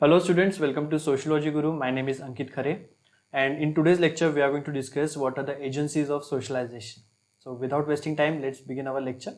Hello students, welcome to Sociology Guru. My name is Ankit Khare, and in today's lecture we are going to discuss what are the agencies of socialization. So without wasting time, let's begin our lecture.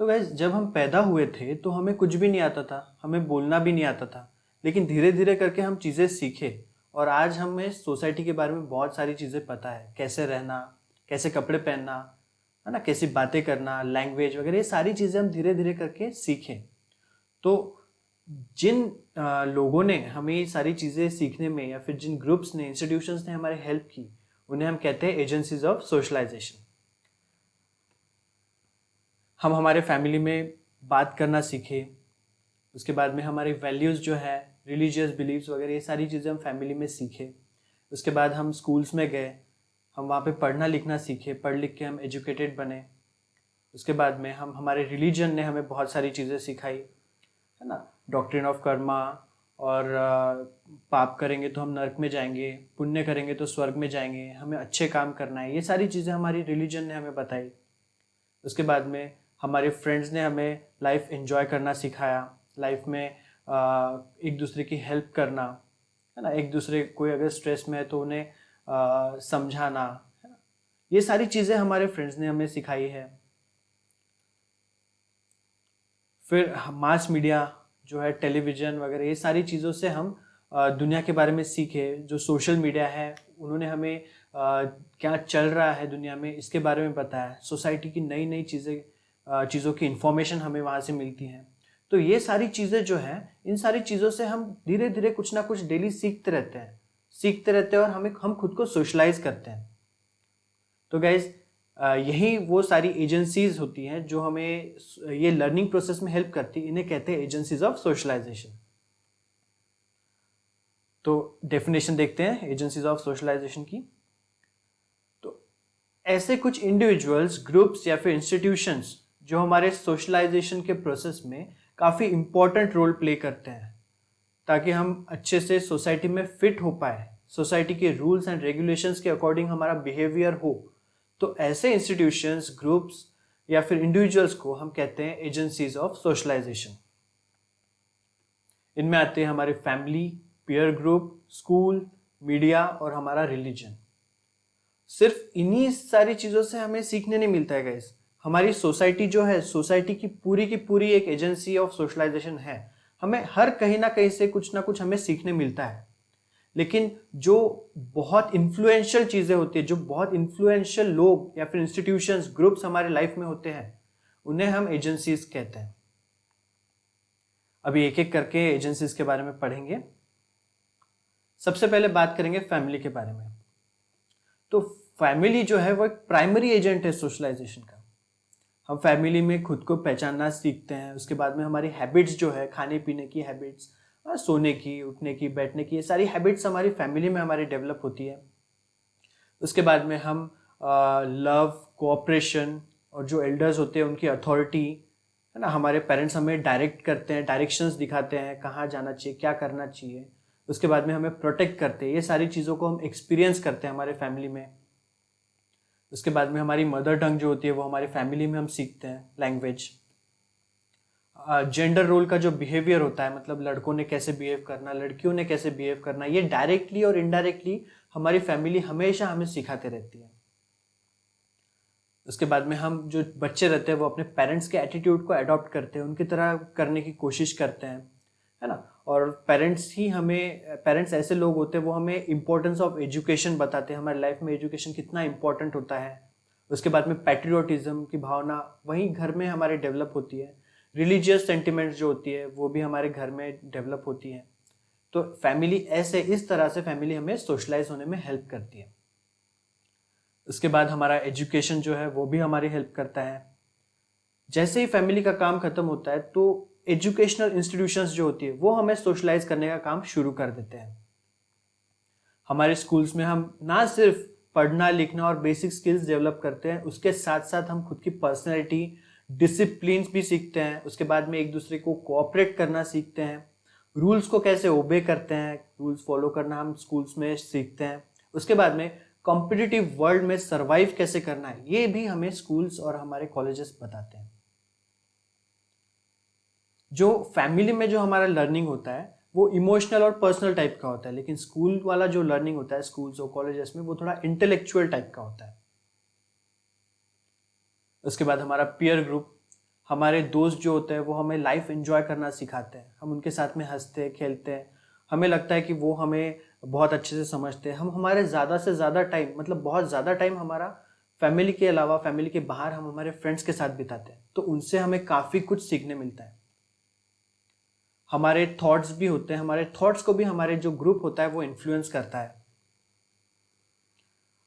तो guys, जब हम पैदा हुए थे तो हमें कुछ भी नहीं आता था, हमें बोलना भी नहीं आता था, लेकिन धीरे धीरे करके हम चीज़ें सीखे और आज हमें सोसाइटी के बारे में बहुत सारी चीज़ें पता है, कैसे रहना, कैसे कपड़े पहनना, है ना, कैसी बातें करना, लैंग्वेज वगैरह, ये सारी चीज़ें हम धीरे धीरे करके सीखें। तो जिन लोगों ने हमें ये सारी चीज़ें सीखने में या फिर जिन ग्रुप्स ने, इंस्टीट्यूशंस ने हमारी हेल्प की, उन्हें हम कहते हैं एजेंसीज ऑफ सोशलाइजेशन। हम हमारे फैमिली में बात करना सीखे, उसके बाद में हमारे वैल्यूज़ जो है, रिलीजियस बिलीव्स वगैरह, ये सारी चीज़ें हम फैमिली में सीखे। उसके बाद हम स्कूल्स में गए, हम वहाँ पे पढ़ना लिखना सीखे, पढ़ लिख के हम एजुकेटेड बने। उसके बाद में हम हमारे रिलीजन ने हमें बहुत सारी चीज़ें सिखाई, है ना, डॉक्ट्रिन ऑफ कर्मा, और पाप करेंगे तो हम नरक में जाएंगे, पुण्य करेंगे तो स्वर्ग में जाएंगे, हमें अच्छे काम करना है, ये सारी चीज़ें हमारी रिलीजन ने हमें बताई। उसके बाद में हमारे फ्रेंड्स ने हमें लाइफ एंजॉय करना सिखाया, लाइफ में एक दूसरे की हेल्प करना, है ना, एक दूसरे कोई अगर स्ट्रेस में है तो उन्हें समझाना, है ना, ये सारी चीज़ें हमारे फ्रेंड्स ने हमें सिखाई है। फिर मास मीडिया जो है, टेलीविज़न वगैरह, ये सारी चीज़ों से हम दुनिया के बारे में सीखे। जो सोशल मीडिया है, उन्होंने हमें क्या चल रहा है दुनिया में इसके बारे में बताया, सोसाइटी की नई नई चीज़ों की इंफॉर्मेशन हमें वहाँ से मिलती हैं। तो ये सारी चीज़ें जो हैं, इन सारी चीज़ों से हम धीरे धीरे कुछ ना कुछ डेली सीखते रहते हैं और हम खुद को सोशलाइज करते हैं। तो गाइज, यही वो सारी एजेंसीज होती हैं जो हमें ये लर्निंग प्रोसेस में हेल्प करती है, इन्हें कहते हैं एजेंसीज ऑफ सोशलाइजेशन। तो डेफिनेशन देखते हैं एजेंसीज ऑफ सोशलाइजेशन की। तो ऐसे कुछ इंडिविजुअल्स, ग्रुप्स या फिर इंस्टीट्यूशंस जो हमारे सोशलाइजेशन के प्रोसेस में काफ़ी इंपॉर्टेंट रोल प्ले करते हैं, ताकि हम अच्छे से सोसाइटी में फिट हो पाए, सोसाइटी के रूल्स एंड रेगुलेशंस के अकॉर्डिंग हमारा बिहेवियर हो। तो ऐसे इंस्टीट्यूशंस, ग्रुप्स या फिर इंडिविजुअल्स को हम कहते हैं एजेंसीज ऑफ सोशलाइजेशन। इनमें आते हैं हमारे family, peer group, school, media और हमारा रिलीजन। सिर्फ इन्हीं सारी चीज़ों से हमें सीखने नहीं मिलता है गाइस। हमारी सोसाइटी जो है, सोसाइटी की पूरी एक एजेंसी ऑफ सोशलाइजेशन है। हमें हर कहीं ना कहीं से कुछ ना कुछ हमें सीखने मिलता है। लेकिन जो बहुत इन्फ्लुएंशियल चीज़ें होती है, जो बहुत इन्फ्लुएंशियल लोग या फिर इंस्टीट्यूशंस, ग्रुप्स हमारे लाइफ में होते हैं, उन्हें हम एजेंसीज कहते हैं। अभी एक एक करके एजेंसीज के बारे में पढ़ेंगे। सबसे पहले बात करेंगे फैमिली के बारे में। तो फैमिली जो है वो एक प्राइमरी एजेंट है सोशलाइजेशन का। हम फैमिली में खुद को पहचानना सीखते हैं। उसके बाद में हमारी हैबिट्स जो है, खाने पीने की हैबिट्स, सोने की, उठने की, बैठने की, ये सारी हैबिट्स हमारी फैमिली में हमारी डेवलप होती है। उसके बाद में हम लव, कोऑपरेशन और जो एल्डर्स होते हैं उनकी अथॉरिटी, है ना, हमारे पेरेंट्स हमें डायरेक्ट करते हैं, डायरेक्शंस दिखाते हैं, कहाँ जाना चाहिए, क्या करना चाहिए। उसके बाद में हमें प्रोटेक्ट करते हैं। ये सारी चीज़ों को हम एक्सपीरियंस करते हैं हमारे फैमिली में। उसके बाद में हमारी मदर टंग जो होती है वो हमारी फैमिली में हम सीखते हैं, लैंग्वेज। जेंडर रोल का जो बिहेवियर होता है, मतलब लड़कों ने कैसे बिहेव करना, लड़कियों ने कैसे बिहेव करना, ये डायरेक्टली और इनडायरेक्टली हमारी फैमिली हमेशा हमें सिखाते रहती है। उसके बाद में हम जो बच्चे रहते हैं वो अपने पेरेंट्स के एटीट्यूड को अडॉप्ट करते हैं, उनकी तरह करने की कोशिश करते हैं, है ना। और पेरेंट्स ऐसे लोग होते हैं वो हमें इंपॉर्टेंस ऑफ एजुकेशन बताते हैं, हमारी लाइफ में एजुकेशन कितना इंपॉर्टेंट होता है। उसके बाद में पैट्रियोटिज्म की भावना वहीं घर में हमारे डेवलप होती है। रिलीजियस सेंटिमेंट्स जो होती है वो भी हमारे घर में डेवलप होती है। तो फैमिली इस तरह से फैमिली हमें सोशलाइज होने में हेल्प करती है। उसके बाद हमारा एजुकेशन जो है वो भी हमारी हेल्प करता है। जैसे ही फैमिली का काम खत्म होता है तो एजुकेशनल इंस्टीट्यूशंस जो होती है वो हमें सोशलाइज करने का काम शुरू कर देते हैं। हमारे स्कूल्स में हम ना सिर्फ पढ़ना लिखना और बेसिक स्किल्स डेवलप करते हैं, उसके साथ साथ हम खुद की पर्सनैलिटी, डिसिप्लिन भी सीखते हैं। उसके बाद में एक दूसरे को कोऑपरेट करना सीखते हैं, रूल्स को कैसे ओबे करते हैं, रूल्स फॉलो करना हम स्कूल्स में सीखते हैं। उसके बाद में कॉम्पिटिटिव वर्ल्ड में सर्वाइव कैसे करना है, ये भी हमें स्कूल्स और हमारे कॉलेजेस बताते हैं। जो फैमिली में जो हमारा लर्निंग होता है वो इमोशनल और पर्सनल टाइप का होता है, लेकिन स्कूल वाला जो लर्निंग होता है स्कूल्स और कॉलेजेस में वो थोड़ा इंटेलेक्चुअल टाइप का होता है। उसके बाद हमारा पीयर ग्रुप, हमारे दोस्त जो होते हैं वो हमें लाइफ एंजॉय करना सिखाते हैं, हम उनके साथ में हंसते खेलते हैं, हमें लगता है कि वो हमें बहुत अच्छे से समझते हैं। हम हमारे ज़्यादा से ज़्यादा टाइम, मतलब बहुत ज़्यादा टाइम हमारा फैमिली के अलावा, फैमिली के बाहर हम हमारे फ्रेंड्स के साथ बिताते हैं, तो उनसे हमें काफ़ी कुछ सीखने मिलता है। हमारे थॉट्स भी होते हैं, हमारे थॉट्स को भी हमारे जो ग्रुप होता है वो इन्फ्लुएंस करता है।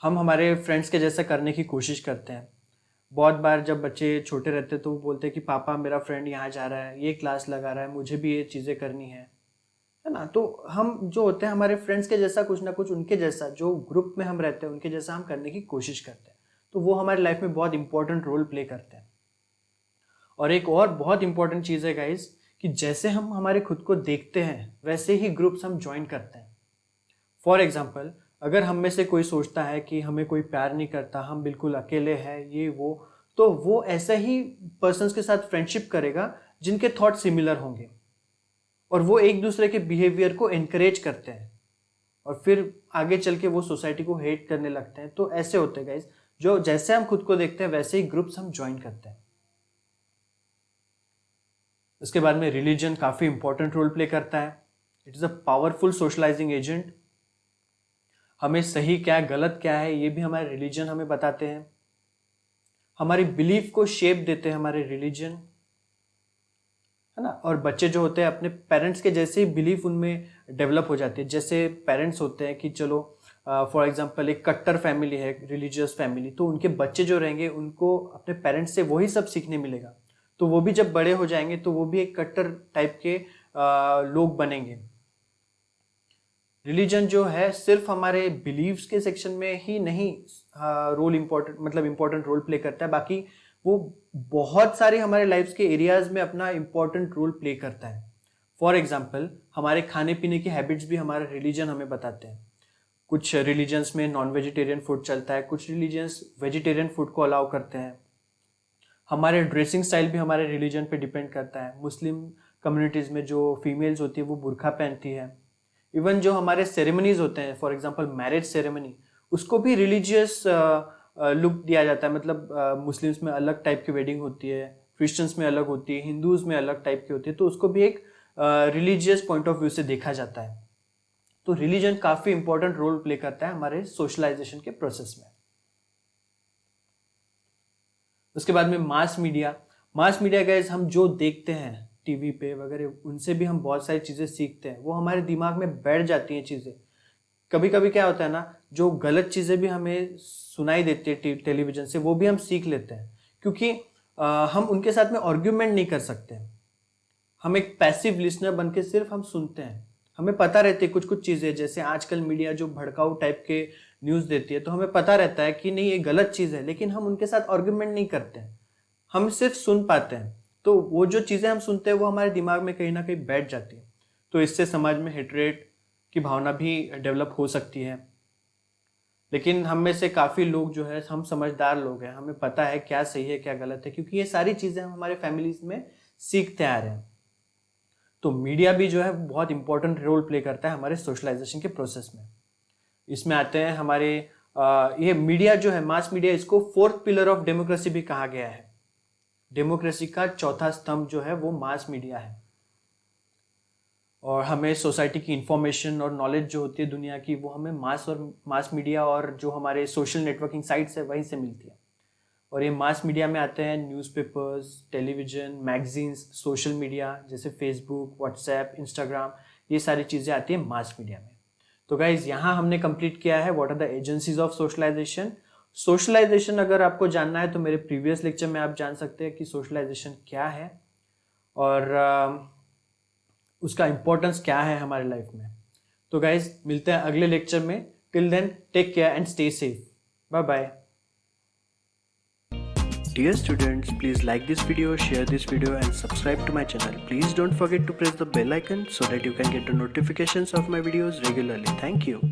हम हमारे फ्रेंड्स के जैसा करने की कोशिश करते हैं। बहुत बार जब बच्चे छोटे रहते हैं तो वो बोलते हैं कि पापा मेरा फ्रेंड यहाँ जा रहा है, ये क्लास लगा रहा है, मुझे भी ये चीज़ें करनी है ना। तो हम जो होते हैं हमारे फ्रेंड्स के जैसा, कुछ ना कुछ उनके जैसा, जो ग्रुप में हम रहते हैं उनके जैसा हम करने की कोशिश करते हैं, तो वो हमारी लाइफ में बहुत इंपॉर्टेंट रोल प्ले करते हैं। और एक और बहुत इंपॉर्टेंट चीज़ है गाइस, कि जैसे हम हमारे खुद को देखते हैं वैसे ही ग्रुप्स हम ज्वाइन करते हैं। फॉर एग्जाम्पल, अगर हम में से कोई सोचता है कि हमें कोई प्यार नहीं करता, हम बिल्कुल अकेले हैं, ये वो, तो वो ऐसे ही पर्सन्स के साथ फ्रेंडशिप करेगा जिनके थॉट सिमिलर होंगे, और वो एक दूसरे के बिहेवियर को एनकरेज करते हैं, और फिर आगे चल के वो सोसाइटी को हेट करने लगते हैं। तो ऐसे होते हैं गाइस, जो जैसे हम खुद को देखते हैं वैसे ही ग्रुप्स हम ज्वाइन करते हैं। उसके बाद में रिलीजन काफ़ी इंपॉर्टेंट रोल प्ले करता है। It is a powerful socializing agent. हमें सही क्या है गलत क्या है ये भी हमारे रिलीजन हमें बताते हैं। हमारी बिलीफ को शेप देते हैं हमारे रिलीजन, है ना। और बच्चे जो होते हैं अपने पेरेंट्स के जैसे ही बिलीफ उनमें डेवलप हो जाती है। जैसे पेरेंट्स होते हैं कि चलो फॉर एग्जांपल एक कट्टर फैमिली है, रिलीजियस फैमिली, तो उनके बच्चे जो रहेंगे उनको अपने पेरेंट्स से वही सब सीखने मिलेगा, तो वो भी जब बड़े हो जाएंगे तो वो भी एक कट्टर टाइप के लोग बनेंगे। रिलीजन जो है सिर्फ हमारे बिलीव्स के सेक्शन में ही नहीं रोल इम्पोर्टेंट रोल प्ले करता है, बाकी वो बहुत सारे हमारे लाइफ के एरियाज में अपना इम्पोर्टेंट रोल प्ले करता है। फॉर एग्जाम्पल, हमारे खाने पीने की हैबिट्स भी हमारा रिलीजन हमें बताते हैं। कुछ रिलीजन्स में नॉन वेजिटेरियन फूड चलता है, कुछ रिलीजन्स वेजिटेरियन फूड को अलाउ करते हैं। हमारे ड्रेसिंग स्टाइल भी हमारे रिलीजन पे डिपेंड करता है। मुस्लिम कम्युनिटीज़ में जो फीमेल्स होती है वो बुर्का पहनती है। इवन जो हमारे सेरेमनीज होते हैं, फॉर एग्जांपल मैरिज सेरेमनी, उसको भी रिलीजियस लुक दिया जाता है। मतलब मुस्लिम्स में अलग टाइप की वेडिंग होती है, क्रिश्चियंस में अलग होती है, हिंदूज में अलग टाइप की होती है, तो उसको भी एक रिलीजियस पॉइंट ऑफ व्यू से देखा जाता है। तो रिलीजन काफ़ी इंपॉर्टेंट रोल प्ले करता है हमारे सोशलाइजेशन के प्रोसेस में। उसके बाद में मास मीडिया गाइस, हम जो देखते हैं टीवी पे वगैरह, उनसे भी हम बहुत सारी चीज़ें सीखते हैं, वो हमारे दिमाग में बैठ जाती हैं चीज़ें। कभी कभी क्या होता है ना, जो गलत चीज़ें भी हमें सुनाई देती है टेलीविजन से, वो भी हम सीख लेते हैं, क्योंकि हम उनके साथ में आर्ग्यूमेंट नहीं कर सकते। हम एक पैसिव लिसनर बन के सिर्फ हम सुनते हैं। हमें पता रहती है कुछ कुछ चीज़ें, जैसे आजकल मीडिया जो भड़काऊ टाइप के न्यूज़ देती है, तो हमें पता रहता है कि नहीं ये गलत चीज़ है, लेकिन हम उनके साथ आर्ग्यूमेंट नहीं करते हैं, हम सिर्फ सुन पाते हैं। तो वो जो चीज़ें हम सुनते हैं वो हमारे दिमाग में कहीं ना कहीं बैठ जाती है, तो इससे समाज में हेट्रेट की भावना भी डेवलप हो सकती है। लेकिन हम में से काफ़ी लोग जो है, हम समझदार लोग हैं, हमें पता है क्या सही है क्या गलत है, क्योंकि ये सारी चीज़ें हम हमारे फैमिलीज में सीखते आ रहे हैं। तो मीडिया भी जो है बहुत इंपॉर्टेंट रोल प्ले करता है हमारे सोशलाइजेशन के प्रोसेस में। इसमें आते हैं हमारे ये मीडिया जो है, मास मीडिया, इसको फोर्थ पिलर ऑफ डेमोक्रेसी भी कहा गया है। डेमोक्रेसी का चौथा स्तंभ जो है वो मास मीडिया है, और हमें सोसाइटी की इंफॉर्मेशन और नॉलेज जो होती है दुनिया की, वो हमें मास मीडिया और जो हमारे सोशल नेटवर्किंग साइट्स है वहीं से मिलती है। और ये मास मीडिया में आते हैं newspapers, television, magazines, social media जैसे फेसबुक, व्हाट्सएप, इंस्टाग्राम, ये सारी चीज़ें आती हैं मास मीडिया में। तो गाइज, यहाँ हमने कंप्लीट किया है what are the agencies of socialization. Socialization अगर आपको जानना है तो मेरे प्रीवियस लेक्चर में आप जान सकते हैं कि सोशलाइजेशन क्या है और उसका इम्पोर्टेंस क्या है हमारे लाइफ में। तो गाइज, मिलते हैं अगले लेक्चर में। Till then, take care and stay safe. Bye bye. Dear students, please like this video, share this video and subscribe to my channel. Please don't forget to press the bell icon so that you can get the notifications of my videos regularly. Thank you.